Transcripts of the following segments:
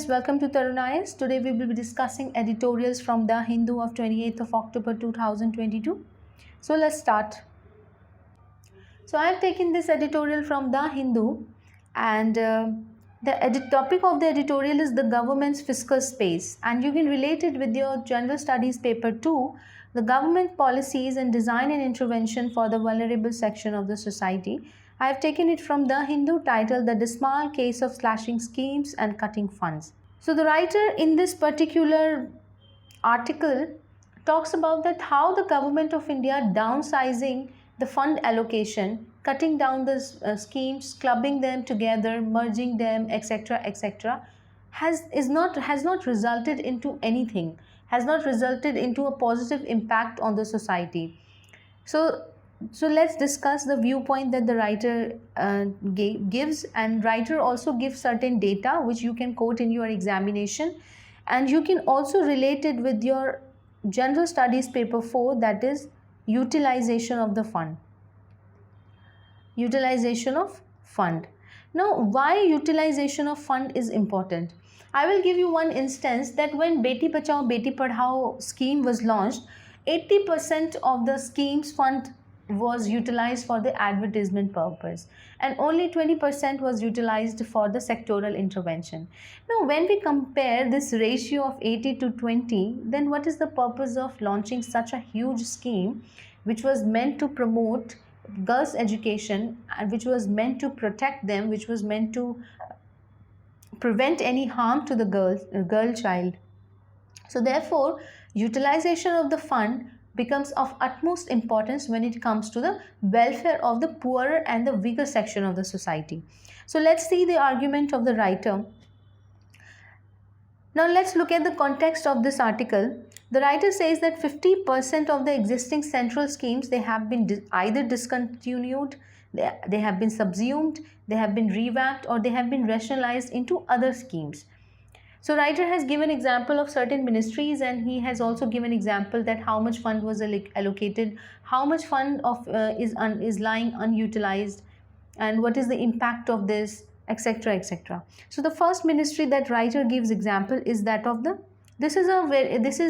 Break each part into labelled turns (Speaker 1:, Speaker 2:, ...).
Speaker 1: guys, welcome to Tarunayas. Today we will be discussing editorials from The Hindu of 28th of October 2022. So let's start. So I have taken this editorial from The Hindu, and the topic of the editorial is the government's fiscal space, and you can relate it with your general studies paper 2, the government policies and design and intervention for the vulnerable section of the society. I have taken it from The Hindu, titled The Dismal Case of Slashing Schemes and Cutting Funds. So the writer in this particular article talks about that how the government of India downsizing the fund allocation, cutting down the schemes, clubbing them together, merging them, etc., has not resulted into anything, has not resulted into a positive impact on the society. So let's discuss the viewpoint that the writer gives, and writer also gives certain data which you can quote in your examination, and you can also relate it with your general studies paper 4, that is utilization of the fund. Utilization of fund. Now, why utilization of fund is important? I will give you one instance that when Beti Bachao Beti Padhao scheme was launched, 80% of the scheme's fund was utilized for the advertisement purpose, and only 20% was utilized for the sectoral intervention. Now, when we compare this ratio of 80 to 20, then what is the purpose of launching such a huge scheme which was meant to promote girls' education and which was meant to protect them, which was meant to prevent any harm to the girl child? So therefore, utilization of the fund becomes of utmost importance when it comes to the welfare of the poorer and the weaker section of the society. So let's see the argument of the writer. Now let's look at the context of this article. The writer says that 50% of the existing central schemes, they have been either discontinued, they have been subsumed, they have been revamped, or they have been rationalized into other schemes. So writer has given example of certain ministries, and he has also given example that how much fund was allocated, how much fund is lying unutilized, and what is the impact of this, etc. So the first ministry that writer gives example is that of the, this is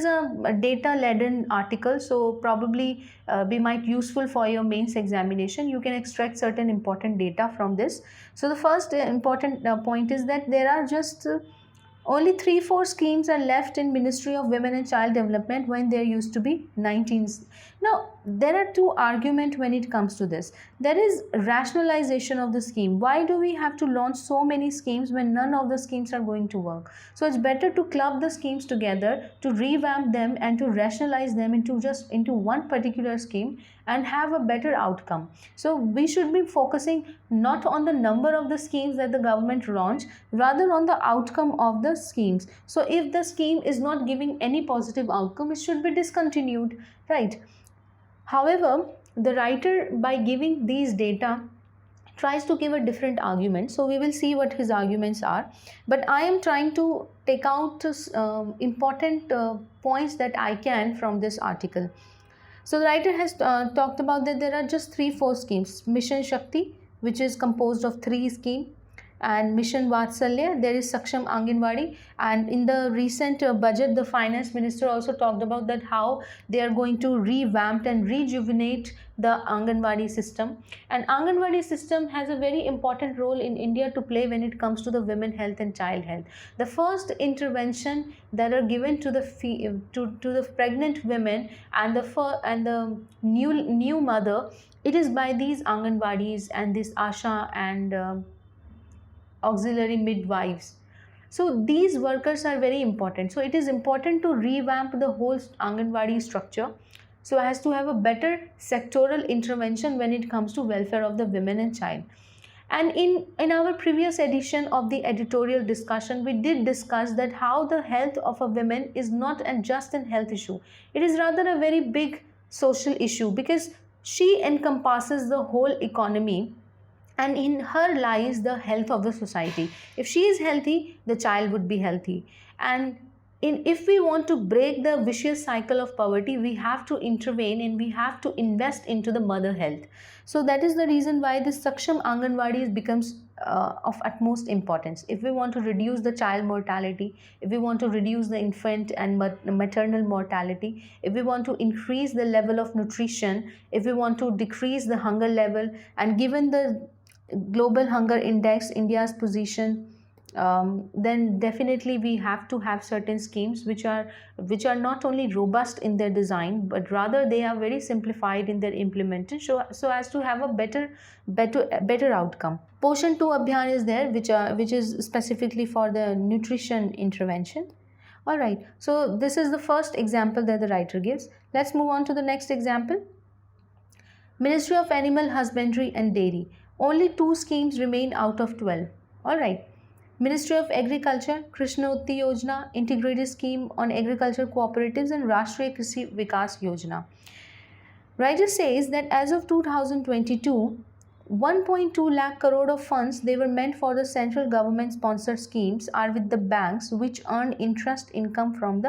Speaker 1: a data laden article, so probably be might useful for your mains examination. You can extract certain important data from this. So the first important point is that there are just only 3-4 schemes are left in Ministry of Women and Child Development when there used to be 19. Now, there are two arguments when it comes to this. There is rationalization of the scheme. Why do we have to launch so many schemes when none of the schemes are going to work? So it's better to club the schemes together, to revamp them and to rationalize them into one particular scheme and have a better outcome. So we should be focusing not on the number of the schemes that the government launch, rather on the outcome of the schemes. So if the scheme is not giving any positive outcome, it should be discontinued, right? However, the writer, by giving these data, tries to give a different argument. So we will see what his arguments are. But I am trying to take out important points that I can from this article. So the writer has talked about that there are just 3-4 schemes. Mission Shakti, which is composed of 3 schemes, and Mission Vatsalya, there is Saksham Anganwadi, and in the recent budget, the finance minister also talked about that how they are going to revamp and rejuvenate the Anganwadi system. And Anganwadi system has a very important role in India to play when it comes to the women health and child health. The first intervention that are given to the pregnant women and the new mother, it is by these Anganwadis and this Asha and auxiliary midwives. So these workers are very important. So it is important to revamp the whole Anganwadi structure so as to have a better sectoral intervention when it comes to welfare of the women and child. And in our previous edition of the editorial discussion, we did discuss that how the health of a woman is not just a health issue. It is rather a very big social issue because she encompasses the whole economy, and in her lies the health of the society. If she is healthy, the child would be healthy. And if we want to break the vicious cycle of poverty, we have to intervene and we have to invest into the mother health. So that is the reason why this Saksham Anganwadi becomes of utmost importance. If we want to reduce the child mortality, if we want to reduce the infant and maternal mortality, if we want to increase the level of nutrition, if we want to decrease the hunger level, and given the global hunger index, India's position, then definitely we have to have certain schemes which are not only robust in their design, but rather they are very simplified in their implementation, so as to have a better outcome. Poshan 2 Abhiyan is there, which is specifically for the nutrition intervention. All right, so this is the first example that the writer gives. Let's move on to the next example. Ministry of Animal Husbandry and Dairy. Only 2 schemes remain out of 12. All right. Ministry of Agriculture, Krishnoti Yojana, Integrated Scheme on Agriculture Cooperatives, and Rashtriya Krishi Vikas Yojana. Writer says that as of 2022, 1.2 lakh crore of funds they were meant for the central government sponsored schemes are with the banks, which earn interest income for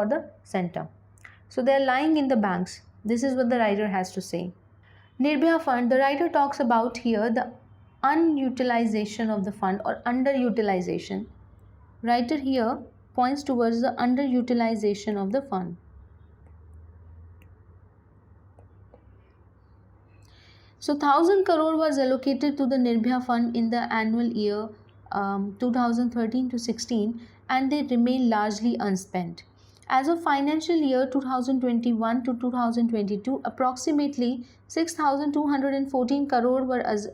Speaker 1: the center. So they are lying in the banks. This is what the writer has to say. Nirbhaya Fund, the writer talks about here the unutilization of the fund or underutilization. Writer here points towards the underutilization of the fund. So 1000 crore was allocated to the Nirbhaya Fund in the annual year 2013 to 16, and they remain largely unspent. As of financial year 2021 to 2022, approximately 6,214 crore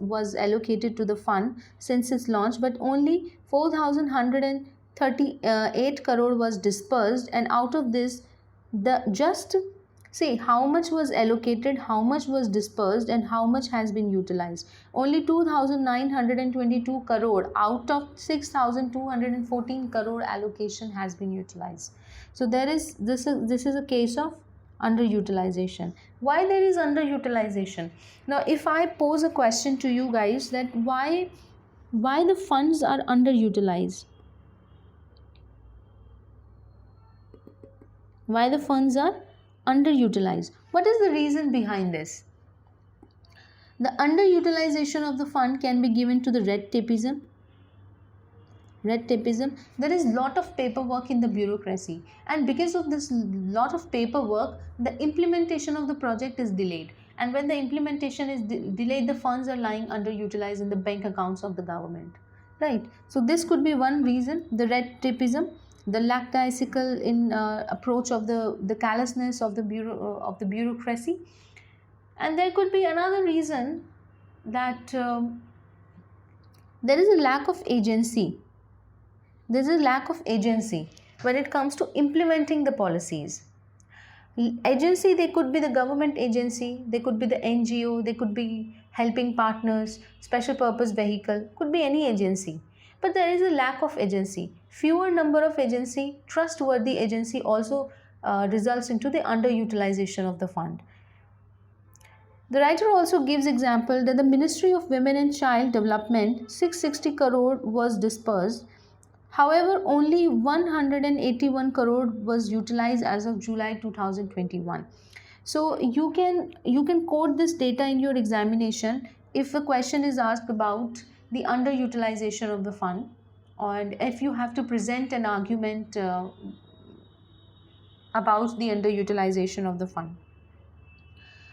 Speaker 1: was allocated to the fund since its launch, but only 4,138 crore was dispersed, and out of this, see how much was allocated, how much was dispersed, and how much has been utilized. Only 2,922 crore out of 6,214 crore allocation has been utilized. So this is a case of underutilization. Why there is underutilization? Now, if I pose a question to you guys that why the funds are underutilized? Why the funds are underutilized? What is the reason behind this? The underutilization of the fund can be given to the red tapeism. There is lot of paperwork in the bureaucracy, and because of this lot of paperwork, the implementation of the project is delayed, and when the implementation is delayed, the funds are lying underutilized in the bank accounts of the government, right? So this could be one reason, the red tapeism, the lackadaisical in approach of the callousness of the bureaucracy. And there could be another reason, that there is a lack of agency. There is a lack of agency when it comes to implementing the policies. Agency, they could be the government agency, they could be the NGO, they could be helping partners, special purpose vehicle, could be any agency. But there is a lack of agency. Fewer number of agency, trustworthy agency also results into the underutilization of the fund. The writer also gives example that the Ministry of Women and Child Development 660 crore was dispersed. However, only 181 crore was utilized as of July 2021. So you can quote this data in your examination if a question is asked about the underutilization of the fund, and if you have to present an argument about the underutilization of the fund.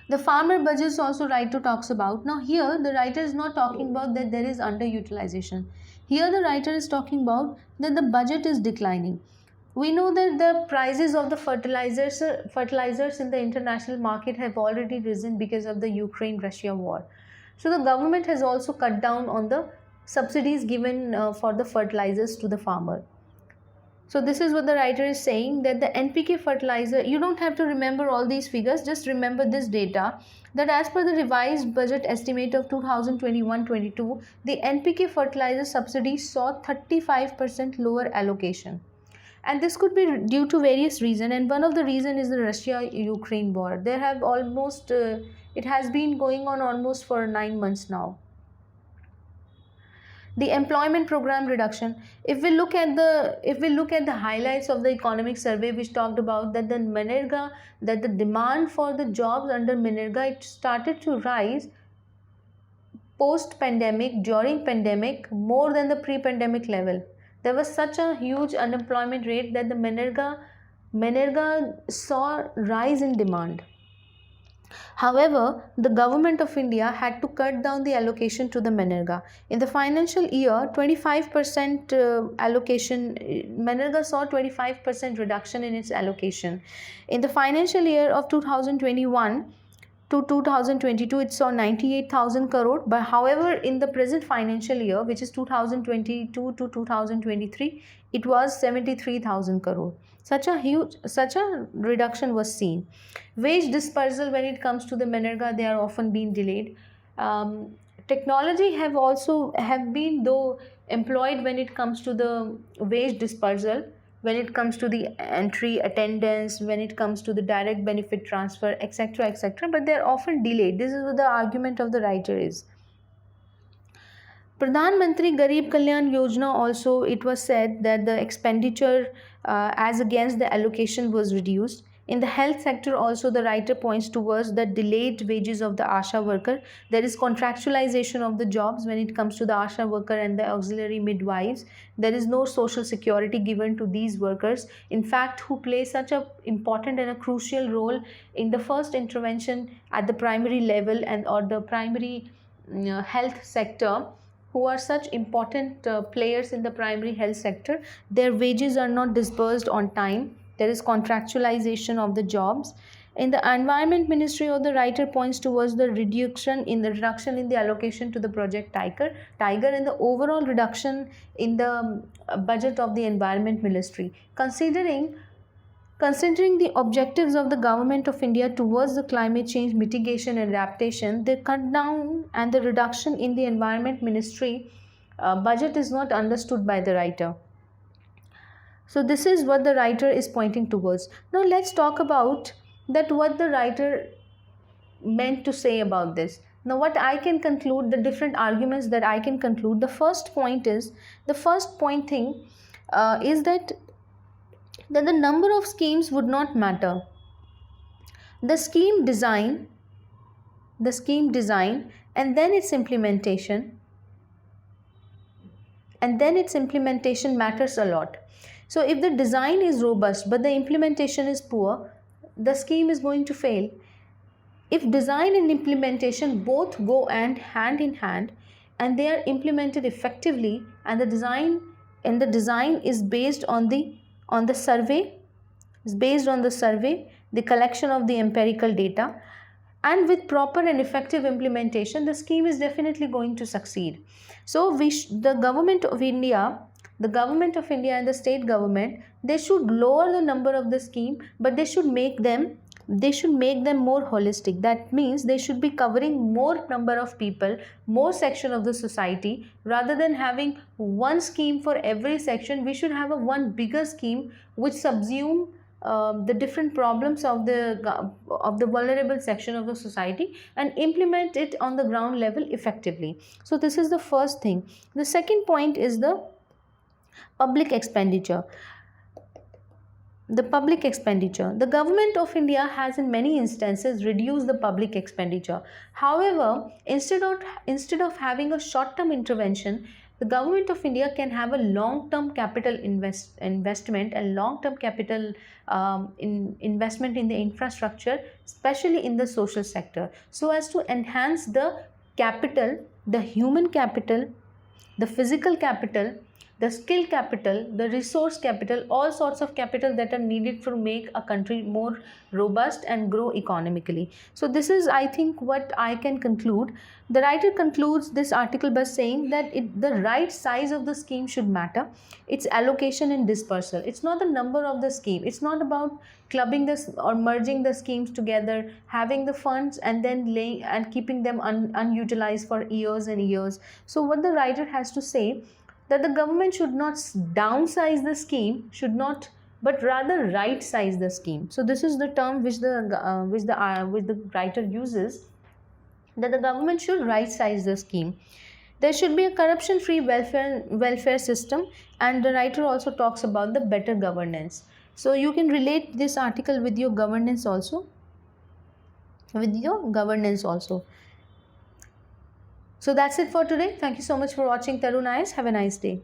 Speaker 1: The farmer budgets also writer talks about. Now here the writer is not talking about that there is underutilization. Here the writer is talking about that the budget is declining. We know that the prices of the fertilizers in the international market have already risen because of the Ukraine-Russia war. So the government has also cut down on the subsidies given for the fertilizers to the farmer. So this is what the writer is saying, that the NPK fertilizer, you don't have to remember all these figures, just remember this data, that as per the revised budget estimate of 2021-22, the NPK fertilizer subsidy saw 35% lower allocation. And this could be due to various reasons, and one of the reasons is the Russia-Ukraine war. There have almost, it has been going on almost for 9 months now. The employment program reduction. If we look at the highlights of the economic survey, which talked about that the demand for the jobs under Manrega, it started to rise post pandemic, during pandemic, more than the pre pandemic level. There was such a huge unemployment rate that the Manrega saw rise in demand. However, the government of India had to cut down the allocation to the Manrega. In the financial year, 25% allocation, Manrega saw 25% reduction in its allocation. In the financial year of 2021 to 2022, it saw 98,000 crore. But however, in the present financial year, which is 2022 to 2023, it was 73,000 crore. Such a reduction was seen. Wage dispersal, when it comes to the Manrega, they are often being delayed. Technology have been though employed when it comes to the wage dispersal, when it comes to the entry attendance, when it comes to the direct benefit transfer, etc., etc., but they are often delayed. This is what the argument of the writer is. Pradhan Mantri Garib Kalyan Yojana also, it was said that the expenditure as against the allocation was reduced. In the health sector also, the writer points towards the delayed wages of the ASHA worker. There is contractualization of the jobs when it comes to the ASHA worker and the auxiliary midwives. There is no social security given to these workers, in fact, who play such an important and a crucial role in the first intervention at the primary level and or the primary health sector, who are such important players in the primary health sector. Their wages are not disbursed on time. There is contractualization of the jobs. In the environment ministry, or the writer points towards the reduction in the allocation to the project Tiger, and the overall reduction in the budget of the environment ministry. Considering the objectives of the government of India towards the climate change mitigation and adaptation, the cut down and the reduction in the environment ministry budget is not understood by the writer. So this is what the writer is pointing towards. Now let's talk about that what the writer meant to say about this. Now what I can conclude, the different arguments that I can conclude. The first point is that the number of schemes would not matter. The scheme design and then its implementation matters a lot. So if the design is robust but the implementation is poor, the scheme is going to fail. If design and implementation both go hand in hand and they are implemented effectively, and the design is based on the survey, the collection of the empirical data, and with proper and effective implementation, the scheme is definitely going to succeed. So the government of India and the state government, they should lower the number of the scheme, but they should make them more holistic. That means they should be covering more number of people, more section of the society. Rather than having one scheme for every section, we should have one bigger scheme which subsume the different problems of the vulnerable section of the society and implement it on the ground level effectively. So this is the first thing. The second point is the public expenditure. The public expenditure. The government of India has in many instances reduced the public expenditure. However, instead of having a short-term intervention, the government of India can have a long-term capital investment and long-term capital investment in the infrastructure, especially in the social sector, so as to enhance the capital, the human capital, the physical capital, the skill capital, the resource capital, all sorts of capital that are needed to make a country more robust and grow economically. So this is, I think, what I can conclude. The writer concludes this article by saying that the right size of the scheme should matter. Its allocation and dispersal. It's not the number of the scheme. It's not about clubbing this or merging the schemes together, having the funds and then keeping them unutilized for years and years. So what the writer has to say, that the government should not downsize the scheme, but rather right size the scheme. So this is the term which the writer uses, that the government should right size the scheme. There should be a corruption-free welfare system, and the writer also talks about the better governance. So you can relate this article with your governance also. So that's it for today. Thank you so much for watching Tarun Eyes. Have a nice day.